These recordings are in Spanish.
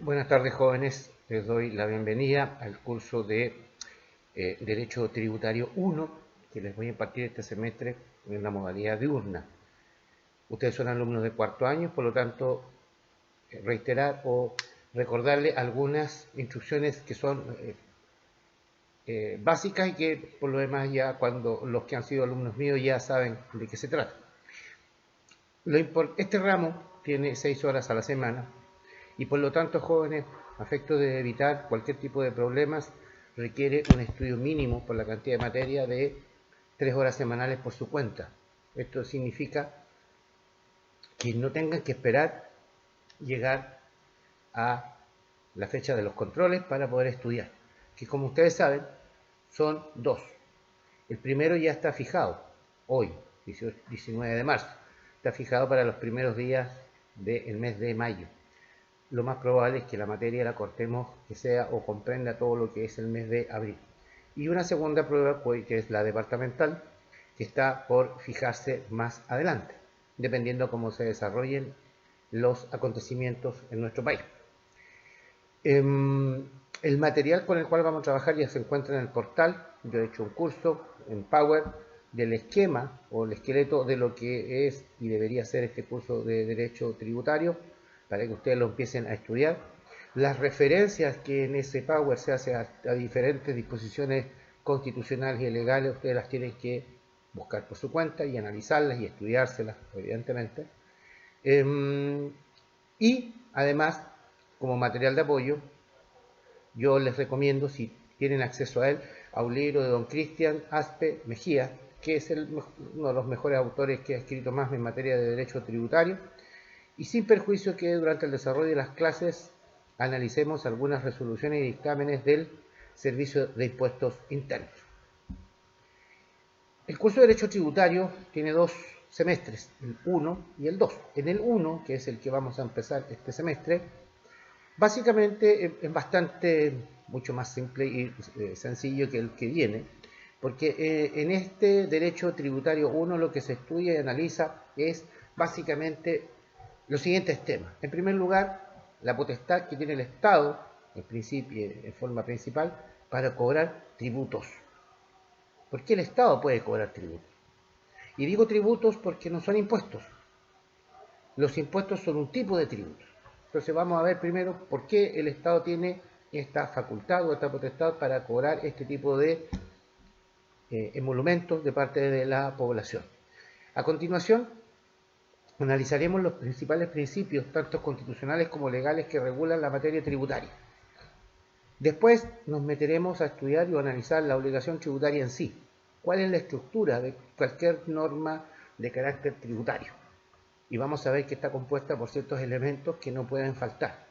Buenas tardes, jóvenes. Les doy la bienvenida al curso de Derecho Tributario 1 que les voy a impartir este semestre en la modalidad diurna. Ustedes son alumnos de cuarto año, por lo tanto, reiterar o recordarles algunas instrucciones que son básicas y que por lo demás ya cuando los que han sido alumnos míos ya saben de qué se trata. Este ramo tiene 6 horas a la semana y por lo tanto, jóvenes, a efecto de evitar cualquier tipo de problemas, requiere un estudio mínimo por la cantidad de materia de 3 horas semanales por su cuenta. Esto significa que no tengan que esperar llegar a la fecha de los controles para poder estudiar, que como ustedes saben son dos. El primero ya está fijado, hoy, 19 de marzo, está fijado para los primeros días del mes de mayo. Lo más probable es que la materia la cortemos que sea o comprenda todo lo que es el mes de abril. Y una segunda prueba, que es la departamental, que está por fijarse más adelante, dependiendo cómo se desarrollen los acontecimientos en nuestro país. El material con el cual vamos a trabajar ya se encuentra en el portal. Yo he hecho un curso en Power del esquema o el esqueleto de lo que es y debería ser este curso de Derecho Tributario, para que ustedes lo empiecen a estudiar. Las referencias que en ese Power se hace a diferentes disposiciones constitucionales y legales, ustedes las tienen que buscar por su cuenta y analizarlas y estudiárselas, evidentemente. Y además, como material de apoyo, yo les recomiendo, si tienen acceso a él, a un libro de don Cristian Aspe Mejía, que es uno de los mejores autores que ha escrito más en materia de derecho tributario, y sin perjuicio que durante el desarrollo de las clases analicemos algunas resoluciones y dictámenes del Servicio de Impuestos Internos. El curso de Derecho Tributario tiene dos semestres, el 1 y el 2. En el 1, que es el que vamos a empezar este semestre, básicamente es bastante mucho más simple y sencillo que el que viene, porque en este Derecho Tributario 1 lo que se estudia y analiza es básicamente los siguientes temas. En primer lugar, la potestad que tiene el Estado, en principio, en forma principal, para cobrar tributos. ¿Por qué el Estado puede cobrar tributos? Y digo tributos porque no son impuestos. Los impuestos son un tipo de tributo. Entonces vamos a ver primero por qué el Estado tiene esta facultad o esta potestad para cobrar este tipo de emolumentos de parte de la población. A continuación, analizaremos los principales principios, tanto constitucionales como legales, que regulan la materia tributaria. Después nos meteremos a estudiar y a analizar la obligación tributaria en sí. ¿Cuál es la estructura de cualquier norma de carácter tributario? Y vamos a ver que está compuesta por ciertos elementos que no pueden faltar.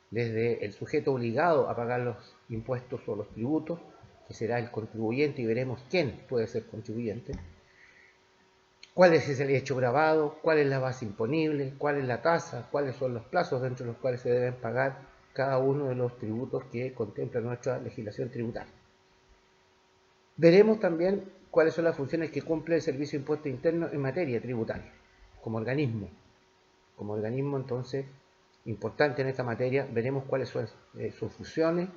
Desde el sujeto obligado a pagar los impuestos o los tributos, que será el contribuyente, y veremos quién puede ser contribuyente. ¿Cuál es el hecho grabado? ¿Cuál es la base imponible? ¿Cuál es la tasa? ¿Cuáles son los plazos dentro de los cuales se deben pagar cada uno de los tributos que contempla nuestra legislación tributaria? Veremos también cuáles son las funciones que cumple el Servicio de Impuesto Interno en materia tributaria, como organismo. Como organismo, entonces, importante en esta materia, veremos cuáles son sus funciones,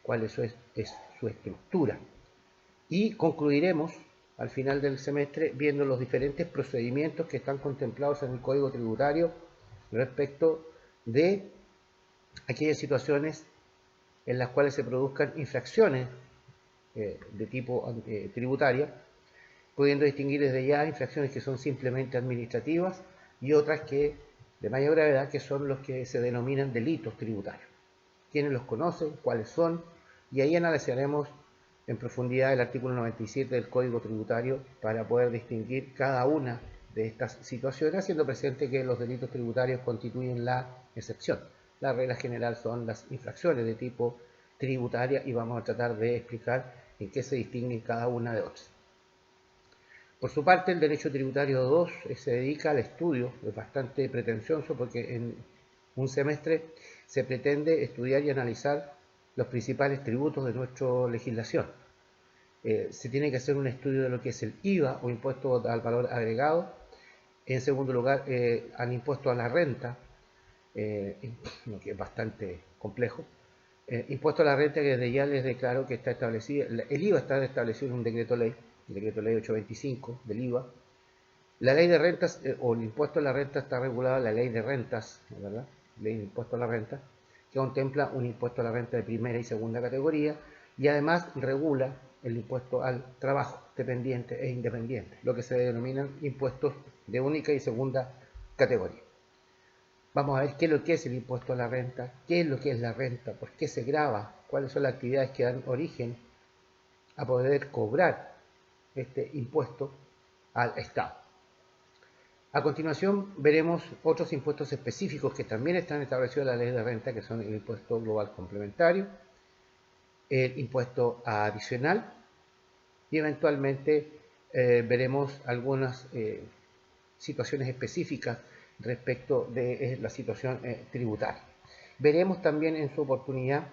cuál es su estructura. Y concluiremos al final del semestre viendo los diferentes procedimientos que están contemplados en el Código Tributario respecto de aquellas situaciones en las cuales se produzcan infracciones de tipo tributaria, pudiendo distinguir desde ya infracciones que son simplemente administrativas y otras que de mayor gravedad, que son los que se denominan delitos tributarios. ¿Quiénes los conocen? ¿Cuáles son? Y ahí analizaremos en profundidad el artículo 97 del Código Tributario para poder distinguir cada una de estas situaciones, haciendo presente que los delitos tributarios constituyen la excepción. La regla general son las infracciones de tipo tributaria y vamos a tratar de explicar en qué se distinguen cada una de otras. Por su parte, el Derecho Tributario 2 se dedica al estudio, es bastante pretencioso porque en un semestre se pretende estudiar y analizar los principales tributos de nuestra legislación. Se tiene que hacer un estudio de lo que es el IVA o impuesto al valor agregado, en segundo lugar al impuesto a la renta, lo que es bastante complejo. Impuesto a la renta, que desde ya les declaro que está establecido, el IVA está establecido en un decreto ley, el decreto ley 825 del IVA. La ley de rentas, o el impuesto a la renta, está regulado en la ley de rentas, ¿verdad? Ley de impuesto a la renta, que contempla un impuesto a la renta de primera y segunda categoría, y además regula el impuesto al trabajo dependiente e independiente, lo que se denominan impuestos de única y segunda categoría. Vamos a ver qué es lo que es el impuesto a la renta, qué es lo que es la renta, por qué se grava, cuáles son las actividades que dan origen a poder cobrar este impuesto al Estado. A continuación veremos otros impuestos específicos que también están establecidos en la ley de renta, que son el impuesto global complementario, el impuesto adicional, y eventualmente veremos algunas situaciones específicas respecto de la situación tributaria. Veremos también en su oportunidad,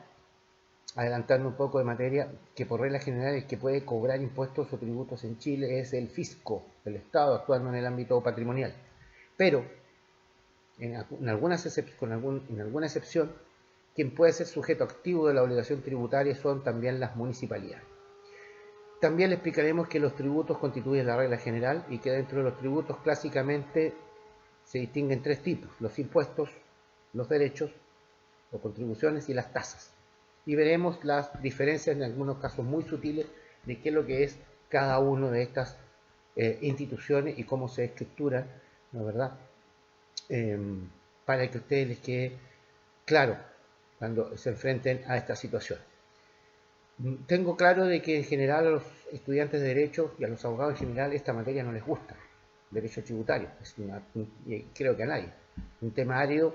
adelantando un poco de materia, que por reglas generales que puede cobrar impuestos o tributos en Chile es el fisco, el Estado, actuando en el ámbito patrimonial. Pero, en alguna excepción, quien puede ser sujeto activo de la obligación tributaria son también las municipalidades. También le explicaremos que los tributos constituyen la regla general y que dentro de los tributos clásicamente se distinguen tres tipos: los impuestos, los derechos o contribuciones y las tasas. Y veremos las diferencias, en algunos casos muy sutiles, de qué es lo que es cada una de estas instituciones y cómo se estructuran, ¿no es verdad? Para que a ustedes les quede claro cuando se enfrenten a esta situación. Tengo claro de que en general a los estudiantes de Derecho y a los abogados en general esta materia no les gusta. Derecho tributario, creo que a nadie. Un tema árido,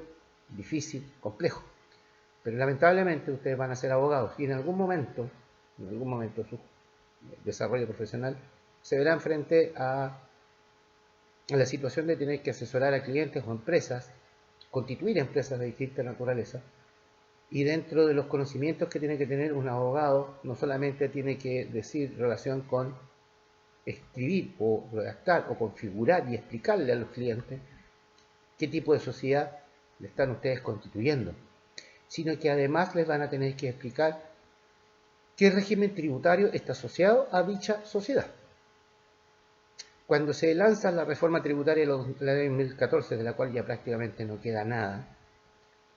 difícil, complejo. Pero lamentablemente ustedes van a ser abogados y en algún momento de su desarrollo profesional, se verán frente a la situación de tener que asesorar a clientes o empresas, constituir empresas de distinta naturaleza, y dentro de los conocimientos que tiene que tener un abogado, no solamente tiene que decir relación con escribir o redactar o configurar y explicarle a los clientes qué tipo de sociedad le están ustedes constituyendo, sino que además les van a tener que explicar qué régimen tributario está asociado a dicha sociedad. Cuando se lanza la reforma tributaria de la ley 2014, de la cual ya prácticamente no queda nada,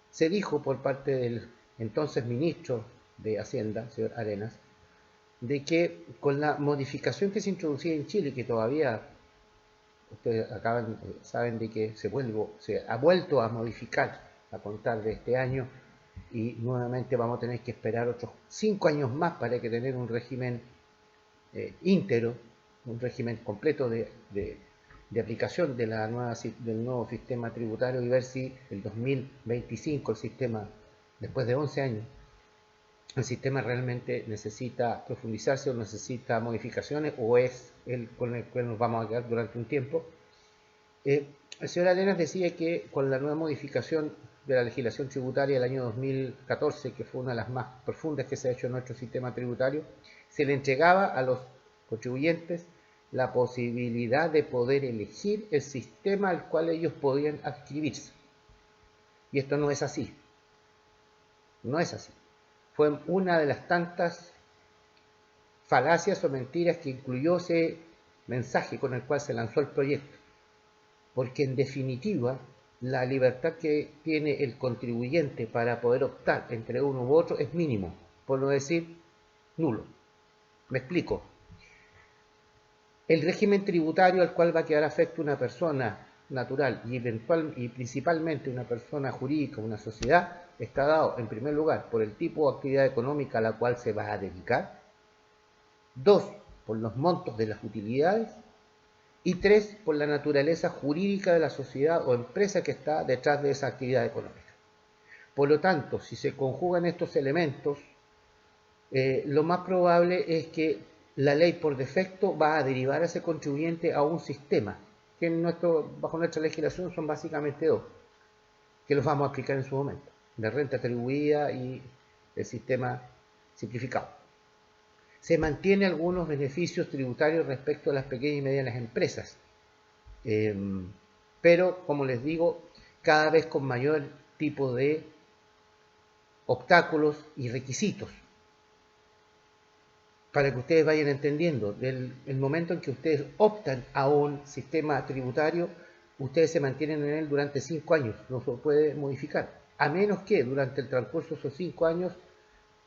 se dijo por parte del entonces ministro de Hacienda, señor Arenas, de que con la modificación que se introducía en Chile, que todavía ustedes saben de que se ha vuelto a modificar a contar de este año, y nuevamente vamos a tener que esperar otros 5 años más para que tener un régimen íntegro, un régimen completo de aplicación del nuevo sistema tributario, y ver si el 2025 el sistema, después de 11 años, el sistema realmente necesita profundizarse o necesita modificaciones, o es el con el cual nos vamos a quedar durante un tiempo. El señor Arenas decía que con la nueva modificación de la legislación tributaria del año 2014, que fue una de las más profundas que se ha hecho en nuestro sistema tributario, se le entregaba a los contribuyentes la posibilidad de poder elegir el sistema al cual ellos podían adscribirse. Y esto no es así. No es así. Fue una de las tantas falacias o mentiras que incluyó ese mensaje con el cual se lanzó el proyecto. Porque en definitiva, la libertad que tiene el contribuyente para poder optar entre uno u otro es mínimo, por no decir nulo. Me explico. El régimen tributario al cual va a quedar afecto una persona natural y principalmente una persona jurídica, una sociedad, está dado en primer lugar por el tipo de actividad económica a la cual se va a dedicar, 2, por los montos de las utilidades, y 3, por la naturaleza jurídica de la sociedad o empresa que está detrás de esa actividad económica. Por lo tanto, si se conjugan estos elementos, lo más probable es que la ley por defecto va a derivar a ese contribuyente a un sistema, que bajo nuestra legislación son básicamente dos, que los vamos a aplicar en su momento: la renta atribuida y el sistema simplificado. Se mantiene algunos beneficios tributarios respecto a las pequeñas y medianas empresas, pero como les digo, cada vez con mayor tipo de obstáculos y requisitos para que ustedes vayan entendiendo. Del el momento en que ustedes optan a un sistema tributario, ustedes se mantienen en él durante 5 años, no se puede modificar, a menos que durante el transcurso de esos 5 años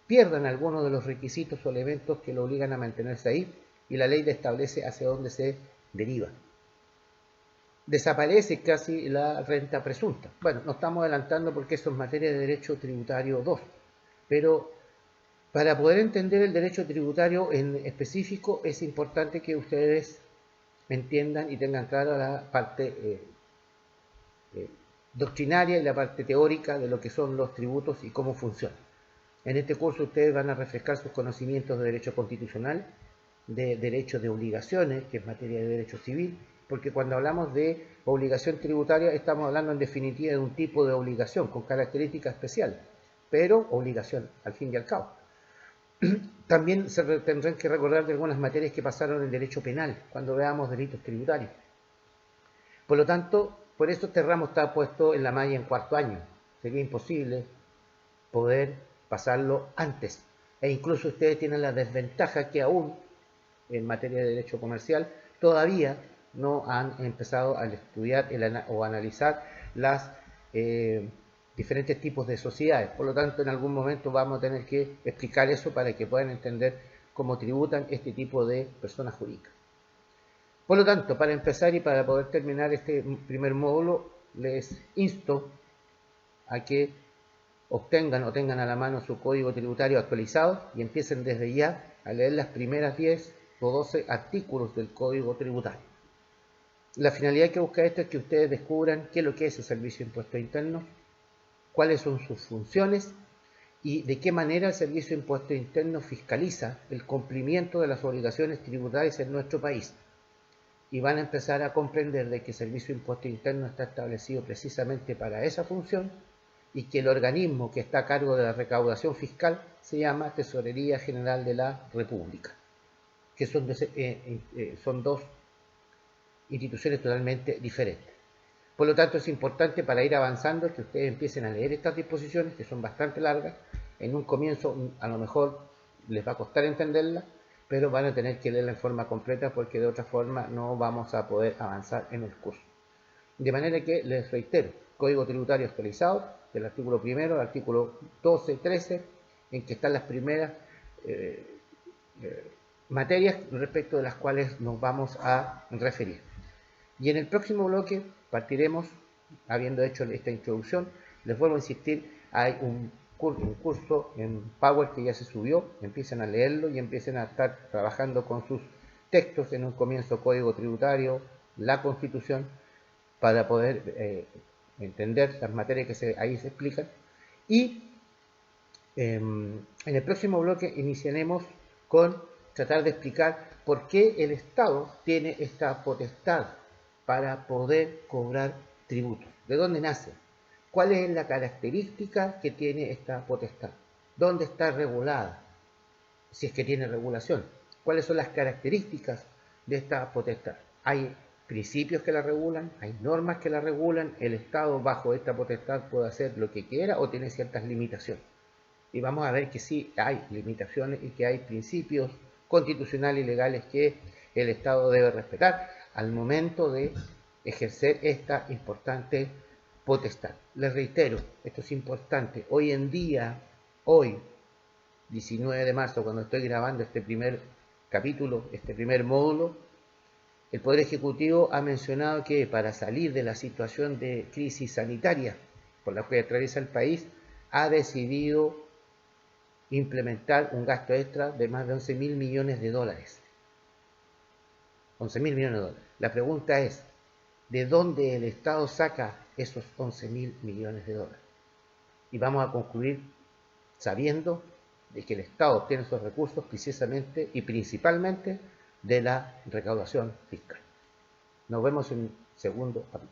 pierdan algunos de los requisitos o elementos que lo obligan a mantenerse ahí, y la ley le establece hacia dónde se deriva. Desaparece casi la renta presunta. Bueno, nos estamos adelantando porque eso es materia de derecho tributario 2, pero para poder entender el derecho tributario en específico es importante que ustedes entiendan y tengan clara la parte doctrinaria y la parte teórica de lo que son los tributos y cómo funcionan. En este curso ustedes van a refrescar sus conocimientos de derecho constitucional, de derecho de obligaciones, que es materia de derecho civil, porque cuando hablamos de obligación tributaria estamos hablando en definitiva de un tipo de obligación con característica especial, pero obligación al fin y al cabo. También se tendrán que recordar de algunas materias que pasaron en derecho penal, cuando veamos delitos tributarios. Por lo tanto, por eso este ramo está puesto en la malla en 4º año. Sería imposible poder pasarlo antes. E incluso ustedes tienen la desventaja que aún, en materia de derecho comercial, todavía no han empezado a estudiar o analizar las diferentes tipos de sociedades. Por lo tanto, en algún momento vamos a tener que explicar eso para que puedan entender cómo tributan este tipo de personas jurídicas. Por lo tanto, para empezar y para poder terminar este primer módulo, les insto a que obtengan o tengan a la mano su código tributario actualizado y empiecen desde ya a leer las primeras 10 o 12 artículos del código tributario. La finalidad que busca esto es que ustedes descubran qué es lo que es el Servicio de Impuestos Internos, cuáles son sus funciones y de qué manera el Servicio de Impuestos Internos fiscaliza el cumplimiento de las obligaciones tributarias en nuestro país. Y van a empezar a comprender de que el Servicio de Impuestos Internos está establecido precisamente para esa función y que el organismo que está a cargo de la recaudación fiscal se llama Tesorería General de la República, que son dos instituciones totalmente diferentes. Por lo tanto, es importante para ir avanzando que ustedes empiecen a leer estas disposiciones, que son bastante largas. En un comienzo a lo mejor les va a costar entenderlas, pero van a tener que leerla en forma completa porque de otra forma no vamos a poder avanzar en el curso. De manera que les reitero, Código Tributario actualizado, del artículo 1 al artículo 12, 13, en que están las primeras materias respecto de las cuales nos vamos a referir. Y en el próximo bloque partiremos, habiendo hecho esta introducción, les vuelvo a insistir, hay un curso en Power que ya se subió, empiecen a leerlo y empiecen a estar trabajando con sus textos en un comienzo código tributario, la Constitución, para poder entender las materias que ahí se explican. Y en el próximo bloque iniciaremos con tratar de explicar por qué el Estado tiene esta potestad para poder cobrar tributos. ¿De dónde nace? ¿Cuál es la característica que tiene esta potestad? ¿Dónde está regulada? Si es que tiene regulación. ¿Cuáles son las características de esta potestad? Hay principios que la regulan, hay normas que la regulan, el Estado bajo esta potestad puede hacer lo que quiera o tiene ciertas limitaciones. Y vamos a ver que sí hay limitaciones y que hay principios constitucionales y legales que el Estado debe respetar al momento de ejercer esta importante potestad. Les reitero, esto es importante, hoy en día, hoy, 19 de marzo, cuando estoy grabando este primer capítulo, este primer módulo, el Poder Ejecutivo ha mencionado que para salir de la situación de crisis sanitaria por la que atraviesa el país, ha decidido implementar un gasto extra de más de 11.000 millones de dólares. 11.000 millones de dólares. La pregunta es, ¿de dónde el Estado saca esos 11.000 millones de dólares? Y vamos a concluir sabiendo de que el Estado obtiene esos recursos precisamente y principalmente de la recaudación fiscal. Nos vemos en el segundo capítulo.